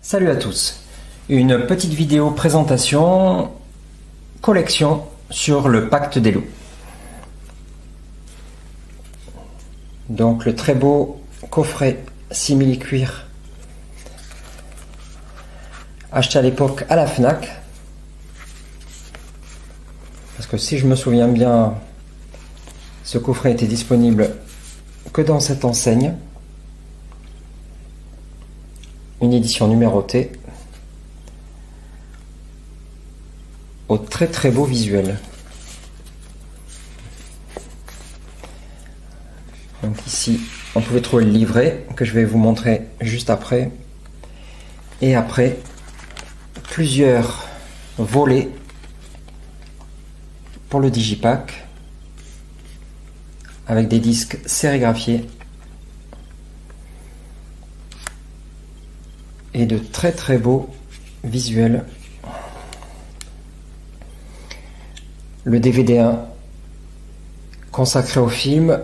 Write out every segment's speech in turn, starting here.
Salut à tous, une petite vidéo présentation collection sur le Pacte des loups. Donc le très beau coffret simili-cuir acheté à l'époque à la Fnac, parce que si je me souviens bien, ce coffret était disponible que dans cette enseigne. Une édition numérotée au très beau visuel. Donc ici on pouvait trouver le livret que je vais vous montrer juste après, et après plusieurs volets pour le digipack avec des disques sérigraphiés et de très beaux visuels. Le DVD 1 consacré au film,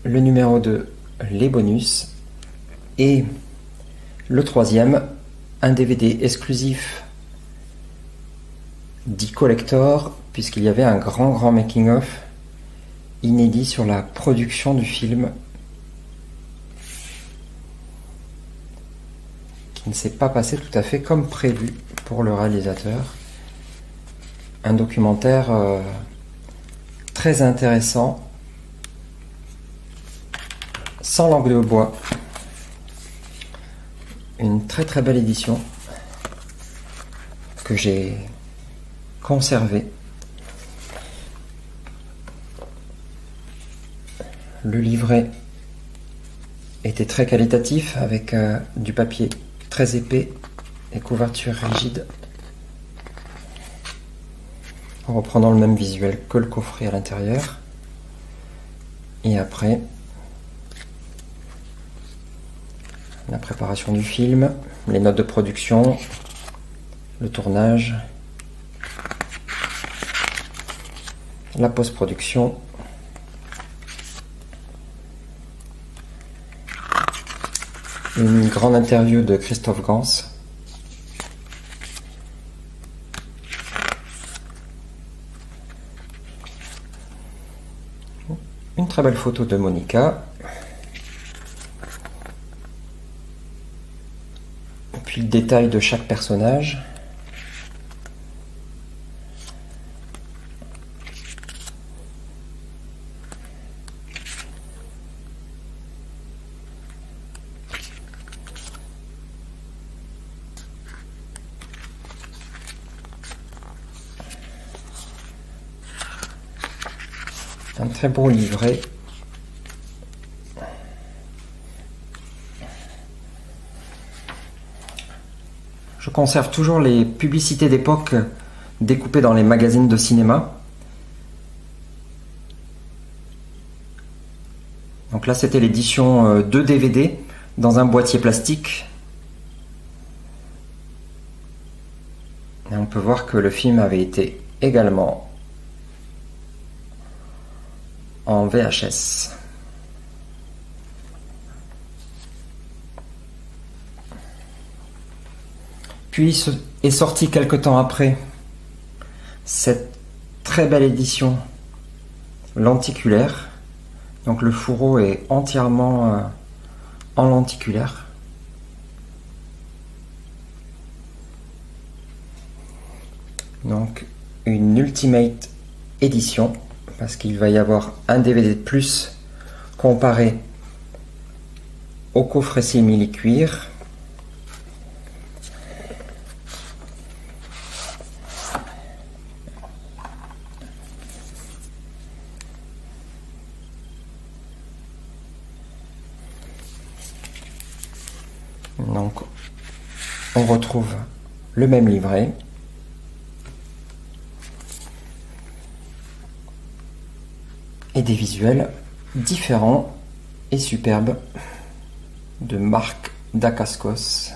le numéro 2 les bonus, et le troisième un DVD exclusif dit collector, puisqu'il y avait un grand making of inédit sur la production du film, qui ne s'est pas passé tout à fait comme prévu pour le réalisateur. Un documentaire très intéressant, sans langue de bois, une très belle édition que j'ai conservée. Le livret était très qualitatif avec du papier très épais et couverture rigide, en reprenant le même visuel que le coffret à l'intérieur. Et après, la préparation du film, les notes de production, le tournage, la post-production, une grande interview de Christophe Gans, une très belle photo de Monica, et puis le détail de chaque personnage. Un très beau livret. Je conserve toujours les publicités d'époque découpées dans les magazines de cinéma. Donc là, c'était l'édition 2 DVD dans un boîtier plastique. Et on peut voir que le film avait été également en VHS. Puis est sorti quelque temps après cette très belle édition lenticulaire. Donc le fourreau est entièrement en lenticulaire. Donc une Ultimate édition, parce qu'il va y avoir un DVD de plus comparé au coffret simili-cuir. Donc on retrouve le même livret, et des visuels différents et superbes de Marc Dacascos.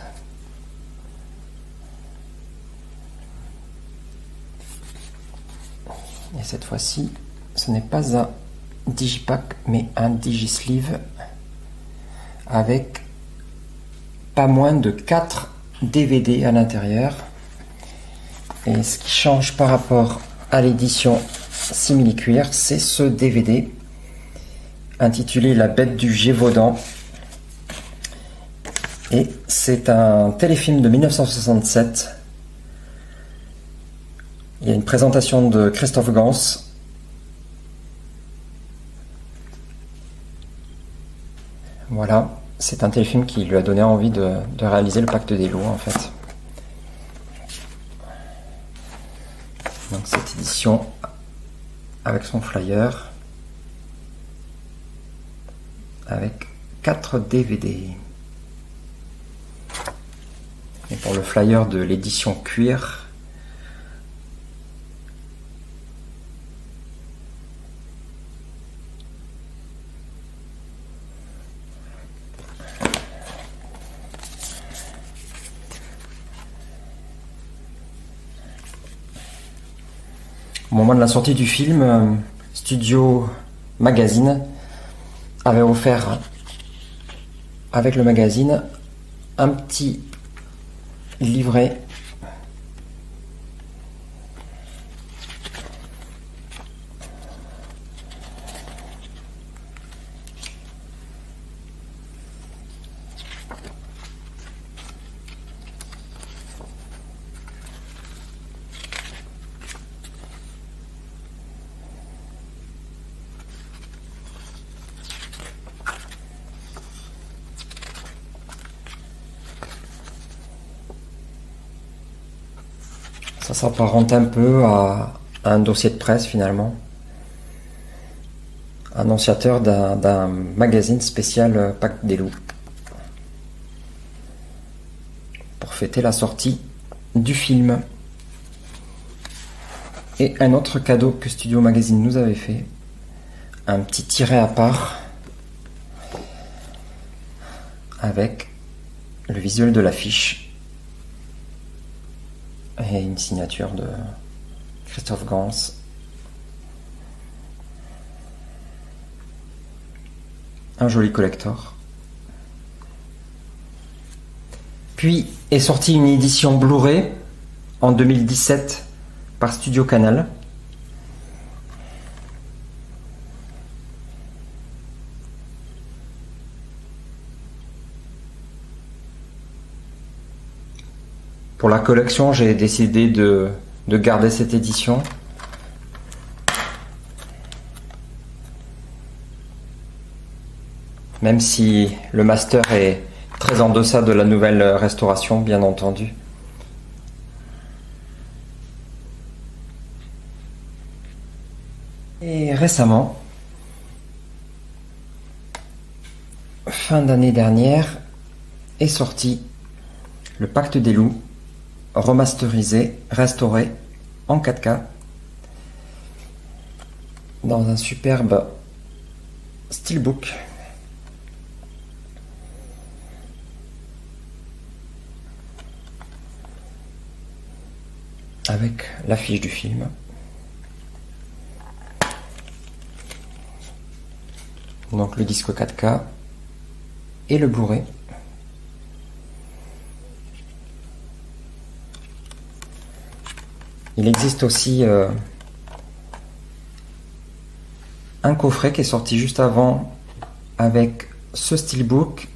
Et cette fois-ci, ce n'est pas un digipack mais un digisleeve avec pas moins de 4 DVD à l'intérieur. Et ce qui change par rapport à l'édition simili-cuir, c'est ce DVD intitulé La Bête du Gévaudan. Et c'est un téléfilm de 1967. Il y a une présentation de Christophe Gans. Voilà, c'est un téléfilm qui lui a donné envie de réaliser le Pacte des loups en fait. Donc cette édition avec son flyer, avec 4 DVD. Et pour le flyer de l'édition cuir, au moment de la sortie du film, Studio Magazine avait offert avec le magazine un petit livret ça s'apparente un peu à un dossier de presse finalement, annonciateur d'un magazine spécial Pacte des loups, pour fêter la sortie du film. Et un autre cadeau que Studio Magazine nous avait fait, un petit tiret à part avec le visuel de l'affiche et une signature de Christophe Gans. Un joli collector. Puis est sortie une édition Blu-ray en 2017 par Studio Canal. Pour la collection, j'ai décidé de garder cette édition. Même si le master est très en deçà de la nouvelle restauration, bien entendu. Et récemment, fin d'année dernière, est sorti le Pacte des loups, remasterisé, restauré en 4K, dans un superbe steelbook. Avec l'affiche du film. Donc le disque 4K et le Blu-ray. Il existe aussi un coffret qui est sorti juste avant avec ce steelbook.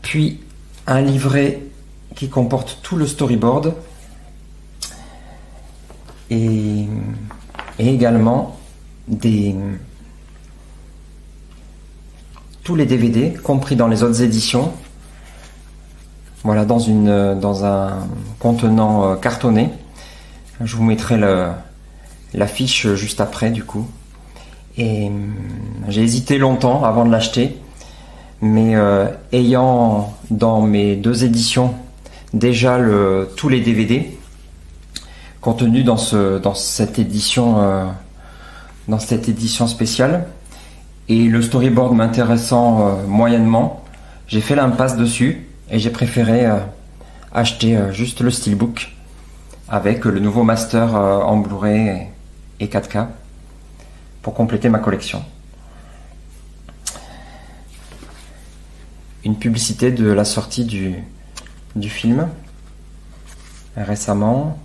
Puis un livret qui comporte tout le storyboard et également tous les DVD compris dans les autres éditions. Voilà, dans un contenant cartonné. Je vous mettrai l'affiche juste après du coup. Et j'ai hésité longtemps avant de l'acheter. Mais ayant dans mes 2 éditions déjà tous les DVD contenus dans cette édition spéciale, et le storyboard m'intéressant moyennement, j'ai fait l'impasse dessus et j'ai préféré acheter juste le steelbook avec le nouveau master en Blu-ray et 4K pour compléter ma collection. une publicité de la sortie du film récemment.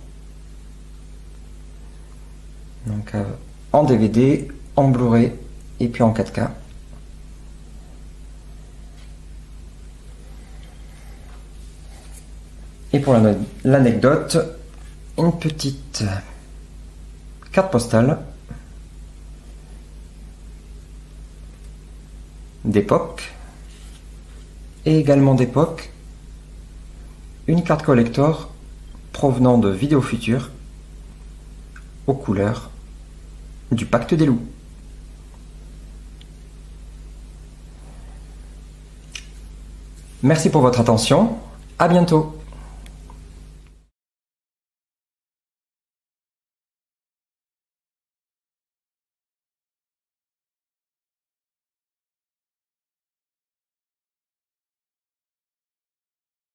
Donc en DVD, en Blu-ray et puis en 4K. Et pour l'anecdote, une petite carte postale d'époque et également d'époque, une carte collector provenant de Vidéo Futur aux couleurs du Pacte des Loups. Merci pour votre attention, à bientôt.